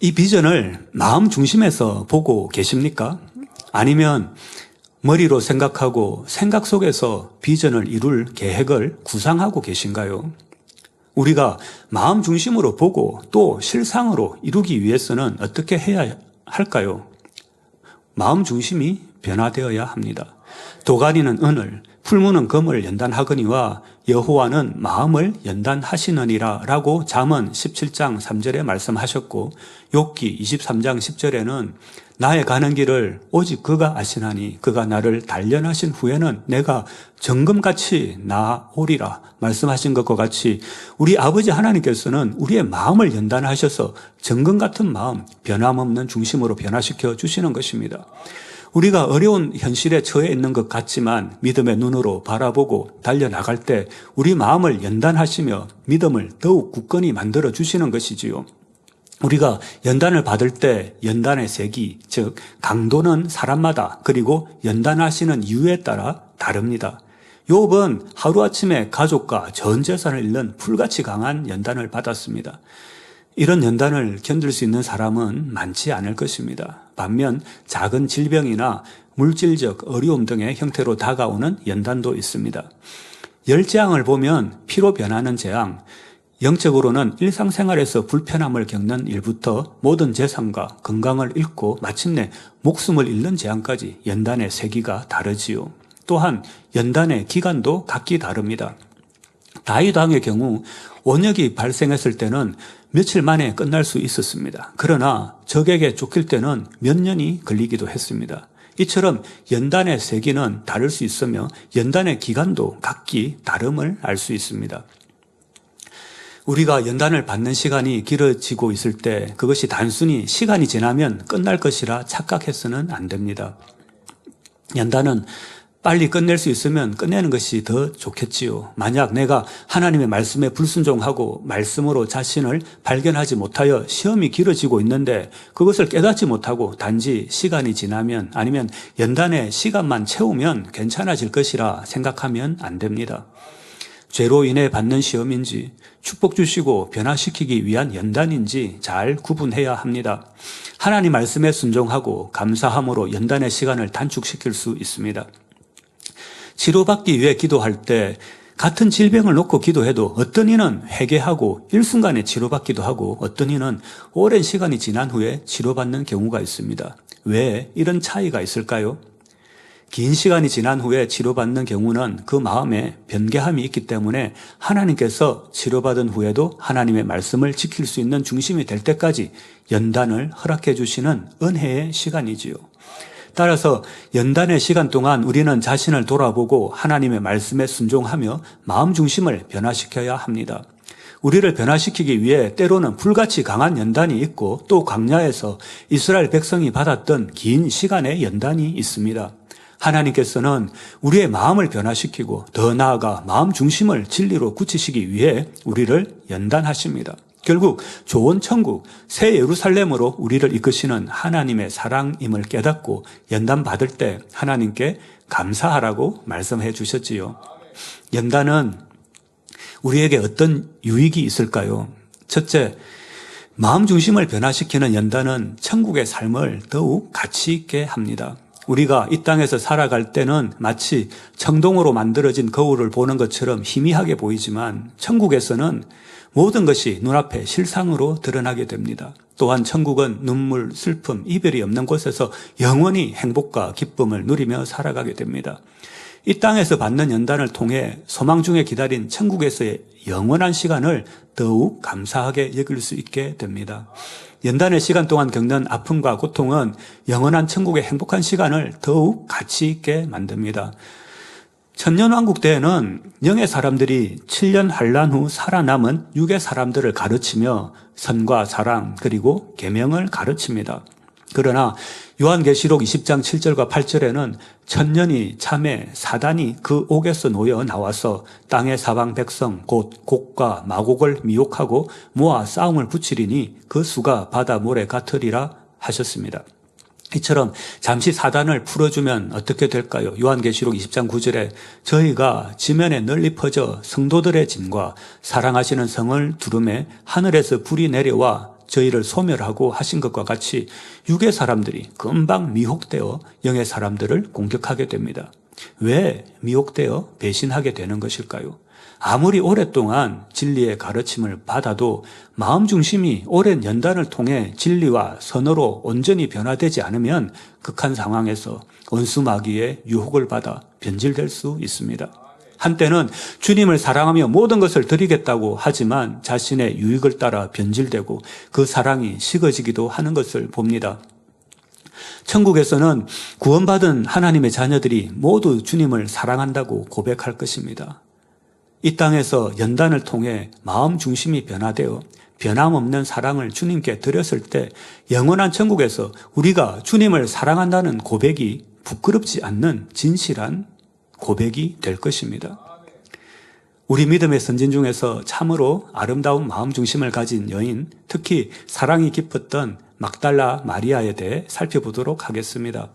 이 비전을 마음 중심에서 보고 계십니까? 아니면 머리로 생각하고 생각 속에서 비전을 이룰 계획을 구상하고 계신가요? 우리가 마음 중심으로 보고 또 실상으로 이루기 위해서는 어떻게 해야 할까요? 마음 중심이 변화되어야 합니다. 도가니는 은을, 풀무는 금을 연단하거니와 여호와는 마음을 연단하시느니라 라고 잠언 17장 3절에 말씀하셨고 욥기 23장 10절에는 나의 가는 길을 오직 그가 아시나니 그가 나를 단련하신 후에는 내가 정금같이 나오리라 말씀하신 것과 같이 우리 아버지 하나님께서는 우리의 마음을 연단하셔서 정금 같은 마음, 변함없는 중심으로 변화시켜 주시는 것입니다. 우리가 어려운 현실에 처해 있는 것 같지만 믿음의 눈으로 바라보고 달려나갈 때 우리 마음을 연단하시며 믿음을 더욱 굳건히 만들어 주시는 것이지요. 우리가 연단을 받을 때 연단의 세기, 즉 강도는 사람마다 그리고 연단하시는 이유에 따라 다릅니다. 욥은 하루아침에 가족과 전 재산을 잃는 불같이 강한 연단을 받았습니다. 이런 연단을 견딜 수 있는 사람은 많지 않을 것입니다. 반면 작은 질병이나 물질적 어려움 등의 형태로 다가오는 연단도 있습니다. 열재앙을 보면 피로 변하는 재앙, 영적으로는 일상생활에서 불편함을 겪는 일부터 모든 재산과 건강을 잃고 마침내 목숨을 잃는 재앙까지 연단의 세기가 다르지요. 또한 연단의 기간도 각기 다릅니다. 다윗 왕의 경우 원역이 발생했을 때는 며칠 만에 끝날 수 있었습니다. 그러나 적에게 쫓길 때는 몇 년이 걸리기도 했습니다. 이처럼 연단의 세기는 다를 수 있으며 연단의 기간도 각기 다름을 알 수 있습니다. 우리가 연단을 받는 시간이 길어지고 있을 때 그것이 단순히 시간이 지나면 끝날 것이라 착각해서는 안 됩니다. 연단은 빨리 끝낼 수 있으면 끝내는 것이 더 좋겠지요. 만약 내가 하나님의 말씀에 불순종하고 말씀으로 자신을 발견하지 못하여 시험이 길어지고 있는데 그것을 깨닫지 못하고 단지 시간이 지나면 아니면 연단의 시간만 채우면 괜찮아질 것이라 생각하면 안 됩니다. 죄로 인해 받는 시험인지 축복 주시고 변화시키기 위한 연단인지 잘 구분해야 합니다. 하나님 말씀에 순종하고 감사함으로 연단의 시간을 단축시킬 수 있습니다. 치료받기 위해 기도할 때 같은 질병을 놓고 기도해도 어떤 이는 회개하고 일순간에 치료받기도 하고 어떤 이는 오랜 시간이 지난 후에 치료받는 경우가 있습니다. 왜 이런 차이가 있을까요? 긴 시간이 지난 후에 치료받는 경우는 그 마음에 변개함이 있기 때문에 하나님께서 치료받은 후에도 하나님의 말씀을 지킬 수 있는 중심이 될 때까지 연단을 허락해 주시는 은혜의 시간이지요. 따라서 연단의 시간 동안 우리는 자신을 돌아보고 하나님의 말씀에 순종하며 마음 중심을 변화시켜야 합니다. 우리를 변화시키기 위해 때로는 불같이 강한 연단이 있고 또 광야에서 이스라엘 백성이 받았던 긴 시간의 연단이 있습니다. 하나님께서는 우리의 마음을 변화시키고 더 나아가 마음 중심을 진리로 굳히시기 위해 우리를 연단하십니다. 결국 좋은 천국, 새 예루살렘으로 우리를 이끄시는 하나님의 사랑임을 깨닫고 연단 받을 때 하나님께 감사하라고 말씀해 주셨지요. 연단은 우리에게 어떤 유익이 있을까요? 첫째, 마음 중심을 변화시키는 연단은 천국의 삶을 더욱 가치 있게 합니다. 우리가 이 땅에서 살아갈 때는 마치 청동으로 만들어진 거울을 보는 것처럼 희미하게 보이지만 천국에서는 모든 것이 눈앞에 실상으로 드러나게 됩니다. 또한 천국은 눈물, 슬픔, 이별이 없는 곳에서 영원히 행복과 기쁨을 누리며 살아가게 됩니다. 이 땅에서 받는 연단을 통해 소망 중에 기다린 천국에서의 영원한 시간을 더욱 감사하게 여길 수 있게 됩니다. 연단의 시간 동안 겪는 아픔과 고통은 영원한 천국의 행복한 시간을 더욱 가치 있게 만듭니다. 천년왕국 때에는 영의 사람들이 7년 환란 후 살아남은 육의 사람들을 가르치며 선과 사랑 그리고 계명을 가르칩니다. 그러나 요한계시록 20장 7절과 8절에는 천년이 참에 사단이 그 옥에서 놓여 나와서 땅의 사방 백성 곧 곡과 마곡을 미혹하고 모아 싸움을 붙이리니 그 수가 바다 모래 같으리라 하셨습니다. 이처럼 잠시 사단을 풀어주면 어떻게 될까요? 요한계시록 20장 9절에 저희가 지면에 널리 퍼져 성도들의 짐과 사랑하시는 성을 두름에 하늘에서 불이 내려와 저희를 소멸하고 하신 것과 같이 육의 사람들이 금방 미혹되어 영의 사람들을 공격하게 됩니다. 왜 미혹되어 배신하게 되는 것일까요? 아무리 오랫동안 진리의 가르침을 받아도 마음 중심이 오랜 연단을 통해 진리와 선어로 온전히 변화되지 않으면 극한 상황에서 원수 마귀의 유혹을 받아 변질될 수 있습니다. 한때는 주님을 사랑하며 모든 것을 드리겠다고 하지만 자신의 유익을 따라 변질되고 그 사랑이 식어지기도 하는 것을 봅니다. 천국에서는 구원받은 하나님의 자녀들이 모두 주님을 사랑한다고 고백할 것입니다. 이 땅에서 연단을 통해 마음 중심이 변화되어 변함없는 사랑을 주님께 드렸을 때 영원한 천국에서 우리가 주님을 사랑한다는 고백이 부끄럽지 않는 진실한 고백이 될 것입니다. 우리 믿음의 선진 중에서 참으로 아름다운 마음 중심을 가진 여인, 특히 사랑이 깊었던 막달라 마리아에 대해 살펴보도록 하겠습니다.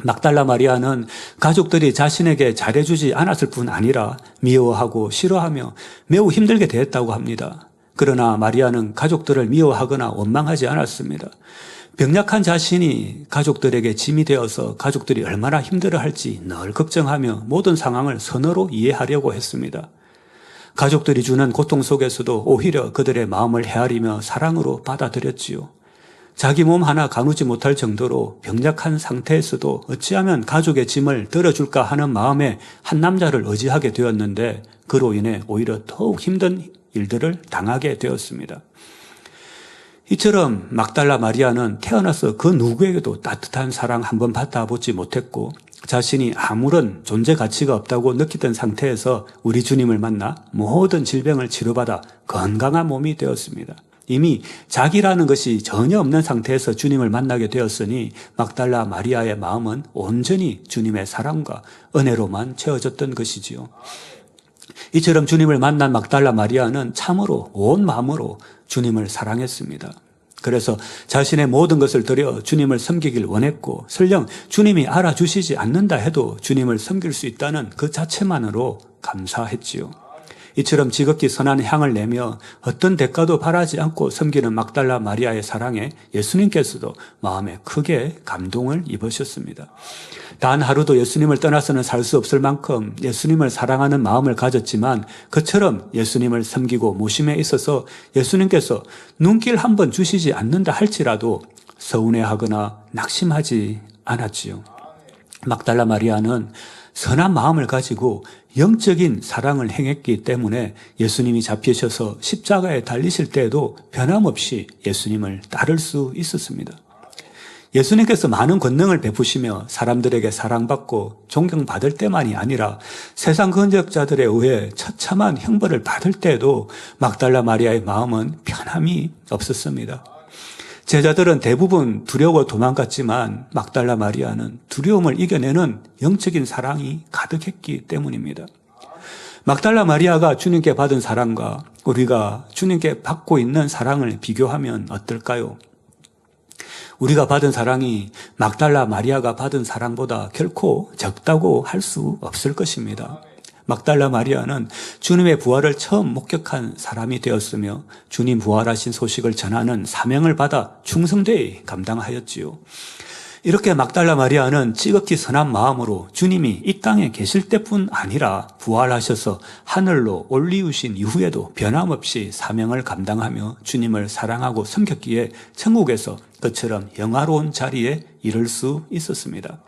막달라 마리아는 가족들이 자신에게 잘해주지 않았을 뿐 아니라 미워하고 싫어하며 매우 힘들게 대했다고 합니다. 그러나 마리아는 가족들을 미워하거나 원망하지 않았습니다. 병약한 자신이 가족들에게 짐이 되어서 가족들이 얼마나 힘들어할지 늘 걱정하며 모든 상황을 선어로 이해하려고 했습니다. 가족들이 주는 고통 속에서도 오히려 그들의 마음을 헤아리며 사랑으로 받아들였지요. 자기 몸 하나 가누지 못할 정도로 병약한 상태에서도 어찌하면 가족의 짐을 들어줄까 하는 마음에 한 남자를 의지하게 되었는데 그로 인해 오히려 더욱 힘든 일들을 당하게 되었습니다. 이처럼 막달라 마리아는 태어나서 그 누구에게도 따뜻한 사랑 한번 받아보지 못했고 자신이 아무런 존재 가치가 없다고 느끼던 상태에서 우리 주님을 만나 모든 질병을 치료받아 건강한 몸이 되었습니다. 이미 자기라는 것이 전혀 없는 상태에서 주님을 만나게 되었으니 막달라 마리아의 마음은 온전히 주님의 사랑과 은혜로만 채워졌던 것이지요. 이처럼 주님을 만난 막달라 마리아는 참으로 온 마음으로 주님을 사랑했습니다. 그래서 자신의 모든 것을 들여 주님을 섬기길 원했고 설령 주님이 알아주시지 않는다 해도 주님을 섬길 수 있다는 그 자체만으로 감사했지요. 이처럼 지극히 선한 향을 내며 어떤 대가도 바라지 않고 섬기는 막달라 마리아의 사랑에 예수님께서도 마음에 크게 감동을 입으셨습니다. 단 하루도 예수님을 떠나서는 살 수 없을 만큼 예수님을 사랑하는 마음을 가졌지만 그처럼 예수님을 섬기고 모심에 있어서 예수님께서 눈길 한번 주시지 않는다 할지라도 서운해하거나 낙심하지 않았지요. 막달라 마리아는 선한 마음을 가지고 영적인 사랑을 행했기 때문에 예수님이 잡히셔서 십자가에 달리실 때에도 변함없이 예수님을 따를 수 있었습니다. 예수님께서 많은 권능을 베푸시며 사람들에게 사랑받고 존경받을 때만이 아니라 세상 근적자들에 의해 처참한 형벌을 받을 때에도 막달라 마리아의 마음은 편함이 없었습니다. 제자들은 대부분 두려워 도망갔지만 막달라 마리아는 두려움을 이겨내는 영적인 사랑이 가득했기 때문입니다. 막달라 마리아가 주님께 받은 사랑과 우리가 주님께 받고 있는 사랑을 비교하면 어떨까요? 우리가 받은 사랑이 막달라 마리아가 받은 사랑보다 결코 적다고 할 수 없을 것입니다. 막달라 마리아는 주님의 부활을 처음 목격한 사람이 되었으며 주님 부활하신 소식을 전하는 사명을 받아 충성되이 감당하였지요. 이렇게 막달라 마리아는 지극히 선한 마음으로 주님이 이 땅에 계실 때뿐 아니라 부활하셔서 하늘로 올리우신 이후에도 변함없이 사명을 감당하며 주님을 사랑하고 섬겼기에 천국에서 그처럼 영화로운 자리에 이를 수 있었습니다.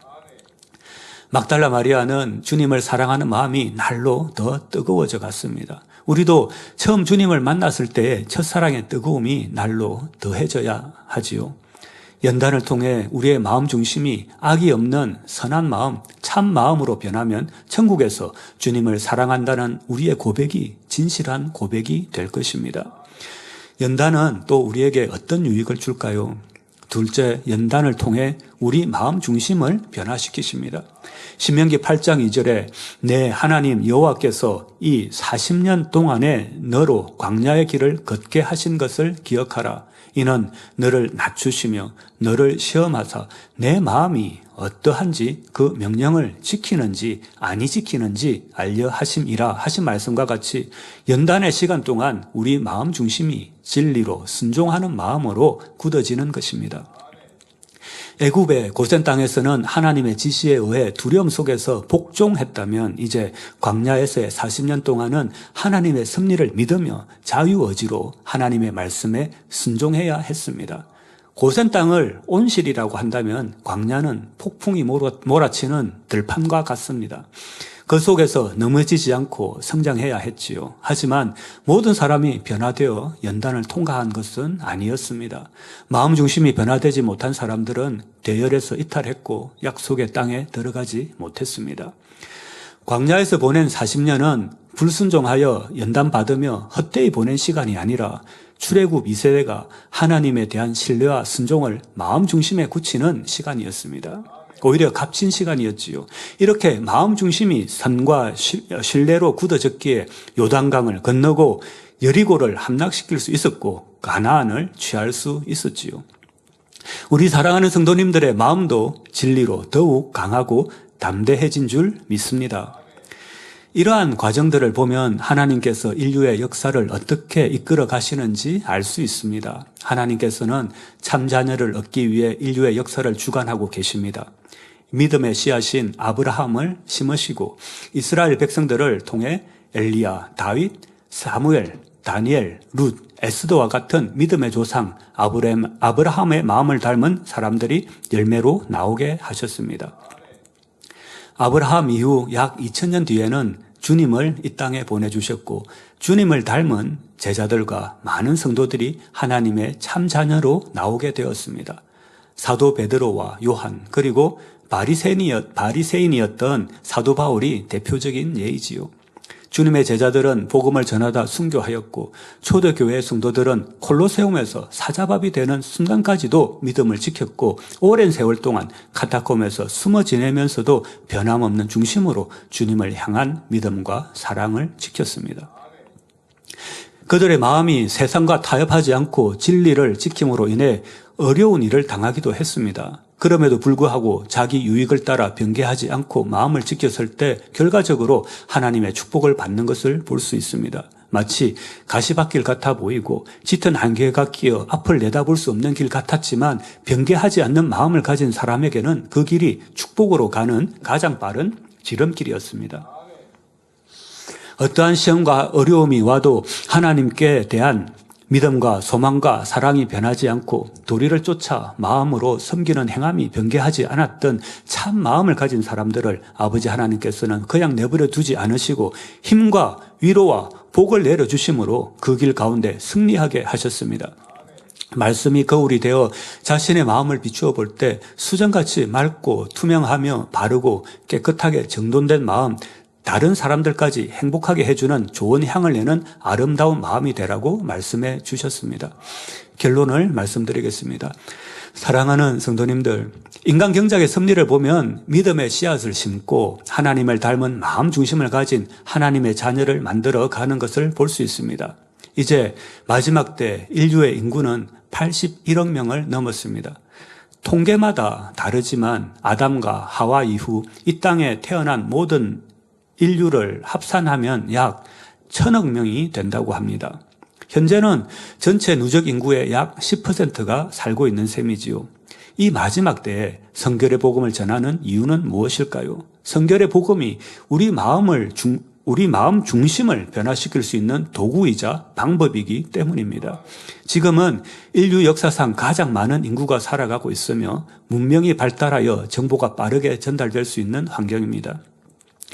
막달라 마리아는 주님을 사랑하는 마음이 날로 더 뜨거워져 갔습니다. 우리도 처음 주님을 만났을 때의 첫사랑의 뜨거움이 날로 더해져야 하지요. 연단을 통해 우리의 마음 중심이 악이 없는 선한 마음, 참 마음으로 변하면 천국에서 주님을 사랑한다는 우리의 고백이 진실한 고백이 될 것입니다. 연단은 또 우리에게 어떤 유익을 줄까요? 둘째, 연단을 통해 우리 마음 중심을 변화시키십니다. 신명기 8장 2절에 내 하나님 여호와께서 이 40년 동안에 너로 광야의 길을 걷게 하신 것을 기억하라. 이는 너를 낮추시며 너를 시험하사 내 마음이 어떠한지 그 명령을 지키는지 아니 지키는지 알려 하심이라 하신 말씀과 같이 연단의 시간 동안 우리 마음 중심이 진리로 순종하는 마음으로 굳어지는 것입니다. 애굽의 고센 땅에서는 하나님의 지시에 의해 두려움 속에서 복종했다면 이제 광야에서의 40년 동안은 하나님의 섭리를 믿으며 자유의지로 하나님의 말씀에 순종해야 했습니다. 고센 땅을 온실이라고 한다면 광야는 폭풍이 몰아치는 들판과 같습니다. 그 속에서 넘어지지 않고 성장해야 했지요. 하지만 모든 사람이 변화되어 연단을 통과한 것은 아니었습니다. 마음 중심이 변화되지 못한 사람들은 대열에서 이탈했고 약속의 땅에 들어가지 못했습니다. 광야에서 보낸 40년은 불순종하여 연단받으며 헛되이 보낸 시간이 아니라 출애굽 2세대가 하나님에 대한 신뢰와 순종을 마음 중심에 굳히는 시간이었습니다. 오히려 값진 시간이었지요. 이렇게 마음 중심이 선과 신뢰로 굳어졌기에 요단강을 건너고 여리고를 함락시킬 수 있었고 가나안을 취할 수 있었지요. 우리 사랑하는 성도님들의 마음도 진리로 더욱 강하고 담대해진 줄 믿습니다. 이러한 과정들을 보면 하나님께서 인류의 역사를 어떻게 이끌어 가시는지 알 수 있습니다. 하나님께서는 참 자녀를 얻기 위해 인류의 역사를 주관하고 계십니다. 믿음의 씨앗인 아브라함을 심으시고 이스라엘 백성들을 통해 엘리야, 다윗, 사무엘, 다니엘, 룻, 에스더와 같은 믿음의 조상 아브라함의 마음을 닮은 사람들이 열매로 나오게 하셨습니다. 아브라함 이후 약 2000년 뒤에는 주님을 이 땅에 보내주셨고 주님을 닮은 제자들과 많은 성도들이 하나님의 참 자녀로 나오게 되었습니다. 사도 베드로와 요한 그리고 바리새인이었던 사도 바울이 대표적인 예이지요. 주님의 제자들은 복음을 전하다 순교하였고 초대교회 성도들은 콜로세움에서 사자밥이 되는 순간까지도 믿음을 지켰고 오랜 세월 동안 카타콤에서 숨어 지내면서도 변함없는 중심으로 주님을 향한 믿음과 사랑을 지켰습니다. 그들의 마음이 세상과 타협하지 않고 진리를 지킴으로 인해 어려운 일을 당하기도 했습니다. 그럼에도 불구하고 자기 유익을 따라 변개하지 않고 마음을 지켰을 때 결과적으로 하나님의 축복을 받는 것을 볼 수 있습니다. 마치 가시밭길 같아 보이고 짙은 안개가 끼어 앞을 내다볼 수 없는 길 같았지만 변개하지 않는 마음을 가진 사람에게는 그 길이 축복으로 가는 가장 빠른 지름길이었습니다. 어떠한 시험과 어려움이 와도 하나님께 대한 믿음과 소망과 사랑이 변하지 않고 도리를 쫓아 마음으로 섬기는 행함이 변개하지 않았던 참 마음을 가진 사람들을 아버지 하나님께서는 그냥 내버려 두지 않으시고 힘과 위로와 복을 내려주심으로 그 길 가운데 승리하게 하셨습니다. 말씀이 거울이 되어 자신의 마음을 비추어 볼 때 수정같이 맑고 투명하며 바르고 깨끗하게 정돈된 마음, 다른 사람들까지 행복하게 해주는 좋은 향을 내는 아름다운 마음이 되라고 말씀해 주셨습니다. 결론을 말씀드리겠습니다. 사랑하는 성도님들, 인간 경작의 섭리를 보면 믿음의 씨앗을 심고 하나님을 닮은 마음 중심을 가진 하나님의 자녀를 만들어 가는 것을 볼 수 있습니다. 이제 마지막 때 인류의 인구는 81억 명을 넘었습니다. 통계마다 다르지만 아담과 하와 이후 이 땅에 태어난 모든 인류를 합산하면 약 1000억 명이 된다고 합니다. 현재는 전체 누적 인구의 약 10%가 살고 있는 셈이지요. 이 마지막 때에 성결의 복음을 전하는 이유는 무엇일까요? 성결의 복음이 우리 마음 중심을 변화시킬 수 있는 도구이자 방법이기 때문입니다. 지금은 인류 역사상 가장 많은 인구가 살아가고 있으며 문명이 발달하여 정보가 빠르게 전달될 수 있는 환경입니다.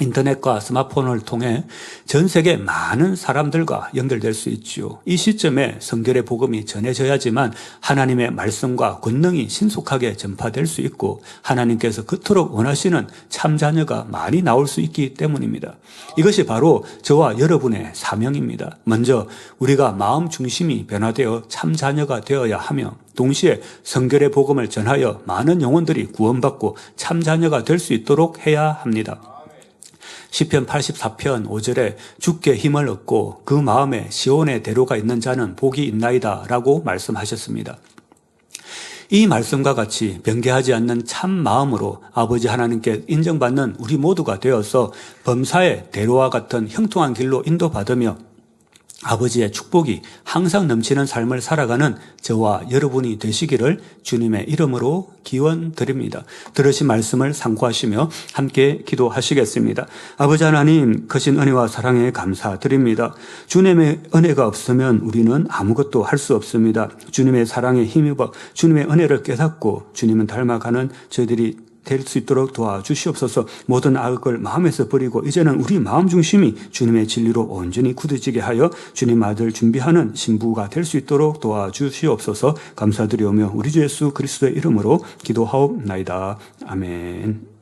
인터넷과 스마트폰을 통해 전 세계 많은 사람들과 연결될 수 있지요. 이 시점에 성결의 복음이 전해져야지만 하나님의 말씀과 권능이 신속하게 전파될 수 있고 하나님께서 그토록 원하시는 참 자녀가 많이 나올 수 있기 때문입니다. 이것이 바로 저와 여러분의 사명입니다. 먼저 우리가 마음 중심이 변화되어 참 자녀가 되어야 하며 동시에 성결의 복음을 전하여 많은 영혼들이 구원받고 참 자녀가 될 수 있도록 해야 합니다. 시편 84편 5절에 주께 힘을 얻고 그 마음에 시온의 대로가 있는 자는 복이 있나이다 라고 말씀하셨습니다. 이 말씀과 같이 변개하지 않는 참 마음으로 아버지 하나님께 인정받는 우리 모두가 되어서 범사의 대로와 같은 형통한 길로 인도받으며 아버지의 축복이 항상 넘치는 삶을 살아가는 저와 여러분이 되시기를 주님의 이름으로 기원드립니다. 들으신 말씀을 참고하시며 함께 기도하시겠습니다. 아버지 하나님, 크신 은혜와 사랑에 감사드립니다. 주님의 은혜가 없으면 우리는 아무것도 할 수 없습니다. 주님의 사랑에 힘입어 주님의 은혜를 깨닫고 주님은 닮아가는 저희들이 될 수 있도록 도와주시옵소서. 모든 악을 마음에서 버리고 이제는 우리 마음 중심이 주님의 진리로 온전히 굳어지게 하여 주님 아들 준비하는 신부가 될 수 있도록 도와주시옵소서. 감사드리오며 우리 주 예수 그리스도의 이름으로 기도하옵나이다. 아멘.